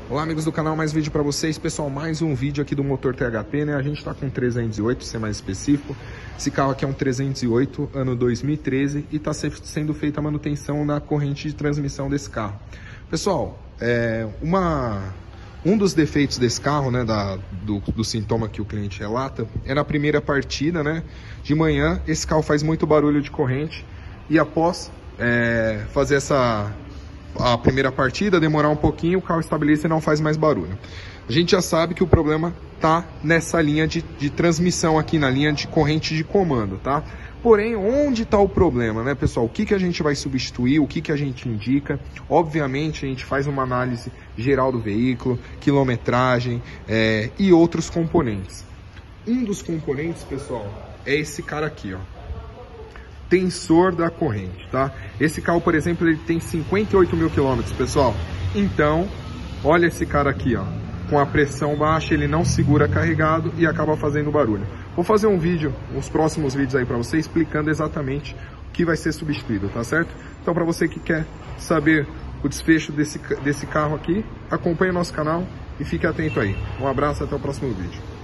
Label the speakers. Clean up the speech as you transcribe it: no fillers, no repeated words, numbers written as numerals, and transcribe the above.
Speaker 1: Olá amigos do canal, mais vídeo para vocês. Pessoal, mais um vídeo aqui do motor THP, né? A gente tá com 308, pra ser mais específico. Esse carro aqui é um 308, ano 2013, e tá sendo feita a manutenção na corrente de transmissão desse carro. Pessoal, um dos defeitos desse carro, né, do sintoma que o cliente relata, é na primeira partida, né? De manhã, esse carro faz muito barulho de corrente, e após fazer a primeira partida, demorar um pouquinho, o carro estabiliza e não faz mais barulho. A gente já sabe que o problema tá nessa linha de transmissão aqui, na linha de corrente de comando, tá? Porém, onde está o problema, né, pessoal? O que a gente vai substituir, o que a gente indica? Obviamente, a gente faz uma análise geral do veículo, quilometragem e outros componentes. Um dos componentes, pessoal, é esse cara aqui, ó. Tensor da corrente, tá? Esse carro, por exemplo, ele tem 58 mil quilômetros, pessoal. Então, olha esse cara aqui, ó. Com a pressão baixa, ele não segura carregado e acaba fazendo barulho. Vou fazer um vídeo, os próximos vídeos aí para você, explicando exatamente o que vai ser substituído, tá certo? Então, para você que quer saber o desfecho desse carro aqui, acompanhe o nosso canal e fique atento aí. Um abraço, até o próximo vídeo.